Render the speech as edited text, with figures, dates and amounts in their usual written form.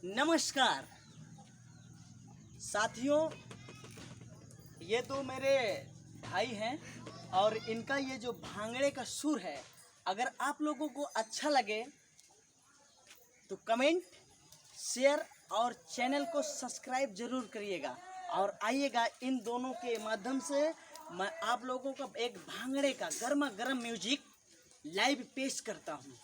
नमस्कार साथियों, ये तो मेरे भाई हैं और इनका ये जो भांगड़े का सुर है, अगर आप लोगों को अच्छा लगे तो कमेंट, शेयर और चैनल को सब्सक्राइब जरूर करिएगा। और आइएगा, इन दोनों के माध्यम से मैं आप लोगों का एक भांगड़े का गर्मा गर्म म्यूजिक लाइव पेश करता हूँ।